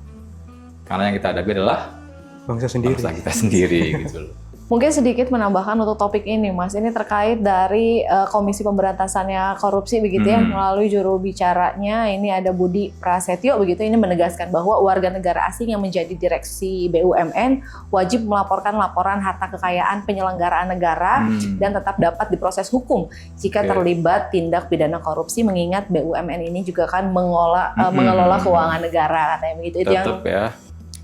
Karena yang kita hadapi adalah bangsa kita sendiri gitu loh. Mungkin sedikit menambahkan untuk topik ini, Mas. Ini terkait dari Komisi Pemberantasannya Korupsi begitu ya, melalui juru bicaranya ini ada Budi Prasetyo begitu, ini menegaskan bahwa warga negara asing yang menjadi direksi BUMN wajib melaporkan laporan harta kekayaan penyelenggaraan negara dan tetap dapat diproses hukum jika terlibat tindak pidana korupsi, mengingat BUMN ini juga kan mengelola keuangan negara katanya begitu. Itu tetap yang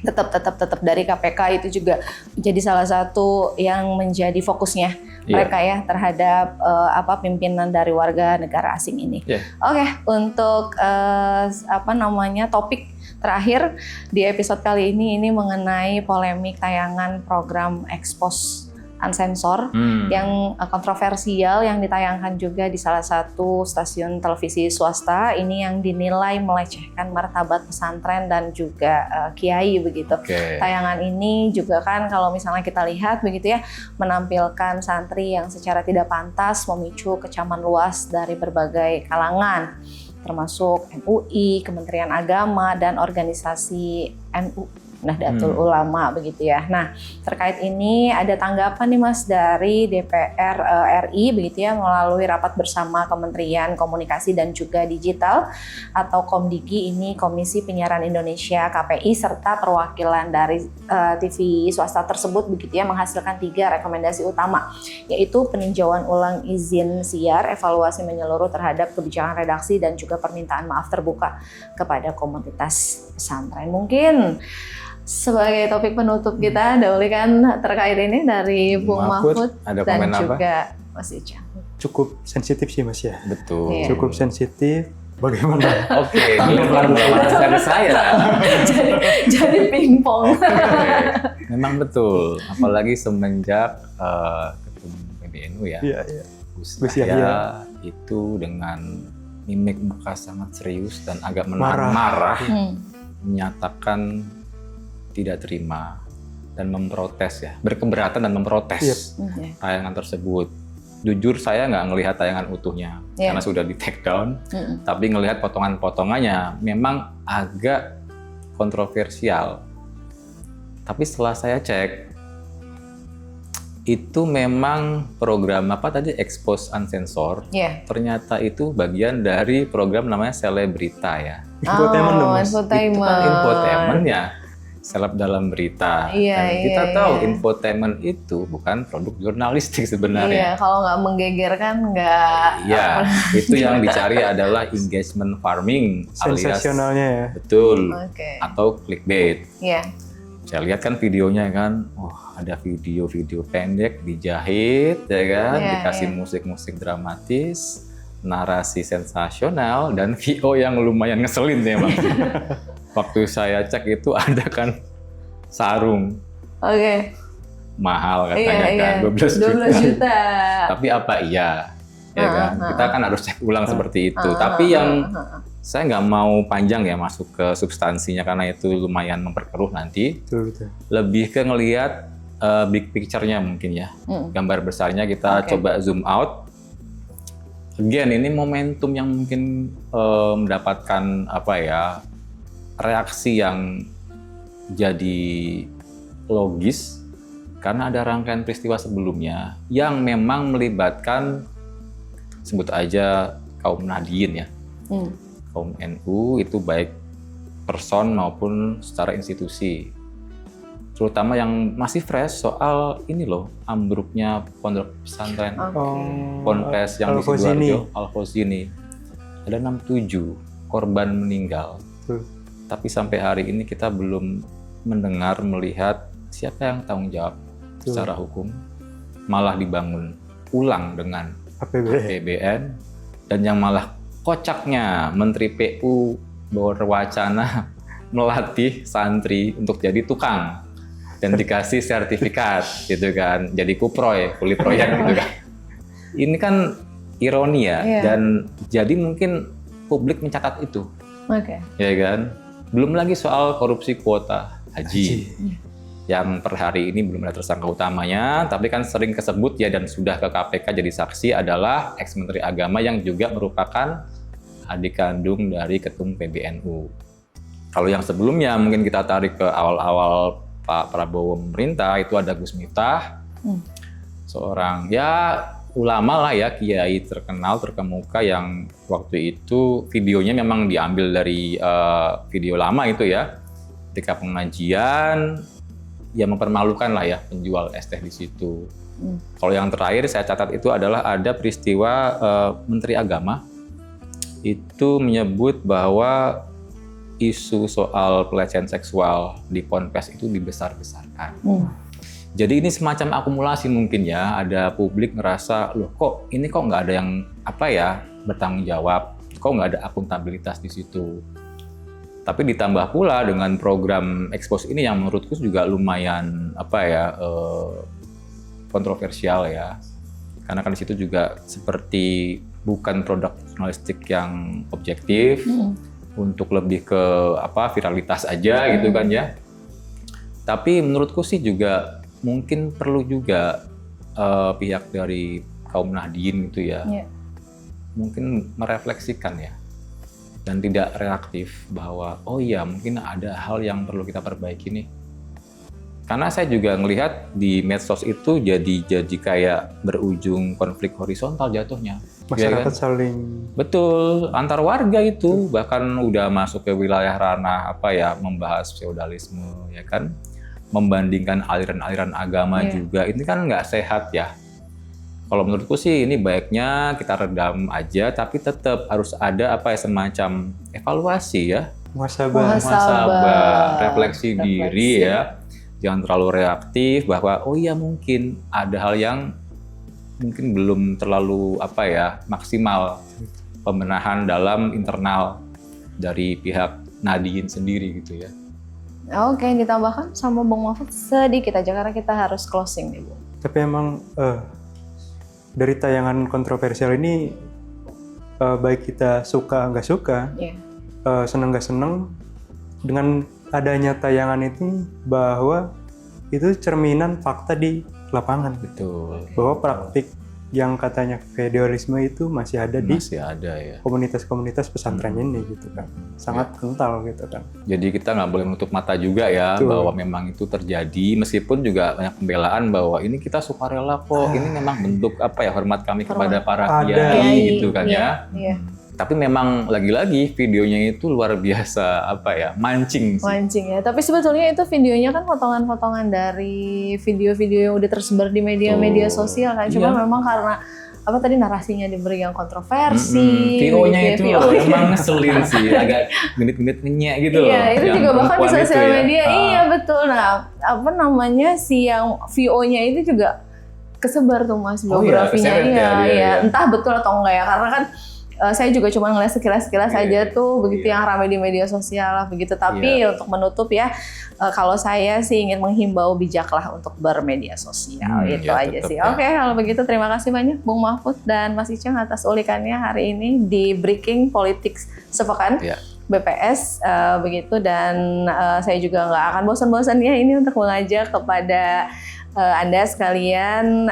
tetap dari KPK itu juga menjadi salah satu yang menjadi fokusnya mereka ya terhadap pimpinan dari warga negara asing ini. Oke, untuk topik terakhir di episode kali ini mengenai polemik tayangan program Expose Unsensor yang kontroversial yang ditayangkan juga di salah satu stasiun televisi swasta ini yang dinilai melecehkan martabat pesantren dan juga kiai begitu. Tayangan ini juga kan kalau misalnya kita lihat begitu ya menampilkan santri yang secara tidak pantas memicu kecaman luas dari berbagai kalangan termasuk MUI, Kementerian Agama dan organisasi NU. Nahdlatul Ulama begitu ya. Nah, terkait ini ada tanggapan nih Mas dari DPR RI begitu ya melalui rapat bersama Kementerian Komunikasi dan juga Digital atau Komdigi, ini Komisi Penyiaran Indonesia KPI serta perwakilan dari TV swasta tersebut begitu ya menghasilkan 3 rekomendasi utama, yaitu peninjauan ulang izin siar, evaluasi menyeluruh terhadap kebijakan redaksi dan juga permintaan maaf terbuka kepada komunitas pesantren. Mungkin sebagai topik penutup kita dahulukan terkait ini dari Bung Mahfud dan juga Mas Icang. Cukup sensitif sih Mas ya. Betul. Cukup sensitif. Bagaimana? Oke, dari saya. jadi pingpong. Memang betul. Apalagi semenjak Ketum PBNU ya. Gus Yahya itu dengan mimik muka sangat serius dan agak marah. Menyatakan tidak terima dan memprotes ya, berkeberatan dan memprotes tayangan tersebut. Jujur saya nggak ngelihat tayangan utuhnya karena sudah di take down, tapi ngelihat potongan-potongannya memang agak kontroversial. Tapi setelah saya cek, itu memang program apa tadi Expose Unsensor, ternyata itu bagian dari program namanya Selebrita ya. Infotainment dong Mas. Infotainment ya. Seleb dalam berita. Kita tahu infotainment itu bukan produk jurnalistik sebenarnya. Kalau nggak menggegerkan nggak. Iya, itu yang dicari adalah engagement farming sensasionalnya ya. Betul. Atau clickbait. Saya lihat kan videonya kan, ada video-video pendek dijahit ya kan, dikasih musik-musik dramatis, narasi sensasional dan VO yang lumayan ngeselin ya Bang. Waktu saya cek itu ada kan sarung. Mahal katanya kan, 12 juta. Tapi apa iya? Ya kan? Kita kan harus cek ulang seperti itu. Tapi yang saya nggak mau panjang ya masuk ke substansinya karena itu lumayan memperkeruh nanti. Lebih ke ngelihat big picture-nya mungkin ya. Gambar besarnya kita coba zoom out. Again, ini momentum yang mungkin mendapatkan apa ya, reaksi yang jadi logis karena ada rangkaian peristiwa sebelumnya yang memang melibatkan sebut aja kaum Nahdliyin ya, kaum NU itu baik person maupun secara institusi, terutama yang masih fresh soal ini loh ambruknya pondok pesantren Ponpes yang di Sidoarjo Al-Khozini, ada 67 korban meninggal. Tapi sampai hari ini kita belum mendengar, melihat siapa yang tanggung jawab secara hukum. Malah dibangun ulang dengan APBN. Dan yang malah kocaknya Menteri PU berwacana melatih santri untuk jadi tukang dan dikasih sertifikat gitu kan, jadi kuproy, kuli proyek gitu kan. Ini kan ironi ya, dan jadi mungkin publik mencatat itu. Ya kan? Belum lagi soal korupsi kuota haji. Yang per hari ini belum ada tersangka utamanya, tapi kan sering kesebut ya dan sudah ke KPK jadi saksi adalah ex-menteri agama yang juga merupakan adik kandung dari Ketum PBNU. Kalau yang sebelumnya mungkin kita tarik ke awal-awal Pak Prabowo memerintah, itu ada Gus Miftah, seorang ya ulama lah ya, kiai terkenal, terkemuka yang waktu itu videonya memang diambil dari video lama itu ya, ketika pengajian, ya mempermalukan lah ya penjual es teh di situ. Kalau yang terakhir saya catat itu adalah ada peristiwa Menteri Agama itu menyebut bahwa isu soal pelecehan seksual di Ponpes itu dibesar-besarkan. Jadi ini semacam akumulasi mungkin ya, ada publik ngerasa, loh kok ini kok nggak ada yang apa ya bertanggung jawab, kok nggak ada akuntabilitas di situ. Tapi ditambah pula dengan program Expose ini yang menurutku juga lumayan kontroversial ya. Karena kan di situ juga seperti bukan produk jurnalistik yang objektif, untuk lebih ke viralitas aja gitu kan ya. Tapi menurutku sih juga mungkin perlu juga pihak dari kaum Nahdien gitu ya, mungkin merefleksikan ya, dan tidak reaktif bahwa oh iya mungkin ada hal yang perlu kita perbaiki nih. Karena saya juga ngelihat di medsos itu jadi kayak berujung konflik horizontal jatuhnya. Masyarakat Ya kan? saling Betul, antar warga itu bahkan udah masuk ke wilayah ranah membahas feodalisme ya kan, membandingkan aliran-aliran agama juga. Ini kan nggak sehat ya. Kalau menurutku sih ini baiknya kita redam aja, tapi tetap harus ada semacam evaluasi ya. Muhasabah. Refleksi diri ya. Jangan terlalu reaktif bahwa oh iya mungkin ada hal yang mungkin belum terlalu maksimal pembenahan dalam internal dari pihak Nahdien sendiri gitu ya. Oke, ditambahkan sama Bung Mahfud sedikit aja karena kita harus closing nih, Bu. Tapi emang dari tayangan kontroversial ini baik kita suka nggak suka, seneng nggak seneng, dengan adanya tayangan itu bahwa itu cerminan fakta di lapangan. Betul. Bahwa praktik yang katanya feodalisme itu masih ada di ya. komunitas-komunitas pesantren ini gitu kan. Sangat kental gitu kan. Jadi kita nggak boleh menutup mata juga ya bahwa memang itu terjadi, meskipun juga banyak pembelaan bahwa ini kita sukarela kok, ini memang bentuk hormat kami kepada para kiai gitu kan ya. Tapi memang lagi-lagi videonya itu luar biasa mancing sih. Mancing ya. Tapi sebetulnya itu videonya kan potongan-potongan dari video-video yang udah tersebar di media-media sosial kan. Cuma memang karena narasinya diberi yang kontroversi. VO-nya gitu, itu emang ngeselin sih, agak genit-genit ngenyek gitu loh. Iya, itu juga bahkan di sosial media. Ya. Iya betul. Nah, si yang VO-nya itu juga kesebar tuh Mas biografinya. Iya. Entah betul atau enggak ya, karena kan saya juga cuma ngeliat sekilas-sekilas aja tuh begitu yang ramai di media sosial lah begitu. Tapi untuk menutup ya, kalau saya sih ingin menghimbau bijaklah untuk bermedia sosial. Itu aja sih. Oke, kalau begitu terima kasih banyak Bung Mahfud dan Mas Icang atas ulikannya hari ini di Breaking Politics Sepekan BPS begitu. Dan saya juga nggak akan bosan-bosannya ini untuk mengajak kepada Anda sekalian,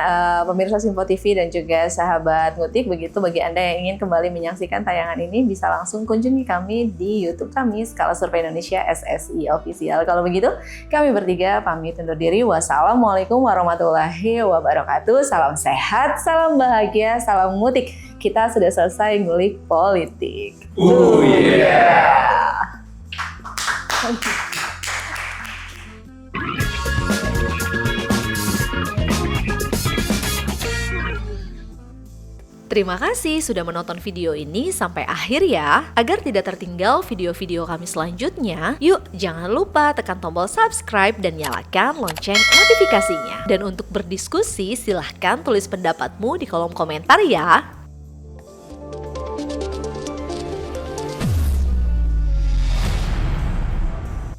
pemirsa Simpo TV dan juga sahabat Ngutik, begitu bagi Anda yang ingin kembali menyaksikan tayangan ini bisa langsung kunjungi kami di YouTube kami Skala Survei Indonesia SSI Official. Kalau begitu, kami bertiga pamit undur diri. Wassalamualaikum warahmatullahi wabarakatuh. Salam sehat, salam bahagia, salam Ngutik. Kita sudah selesai ngulik politik. Terima kasih sudah menonton video ini sampai akhir ya. Agar tidak tertinggal video-video kami selanjutnya, yuk jangan lupa tekan tombol subscribe dan nyalakan lonceng notifikasinya. Dan untuk berdiskusi, silahkan tulis pendapatmu di kolom komentar ya.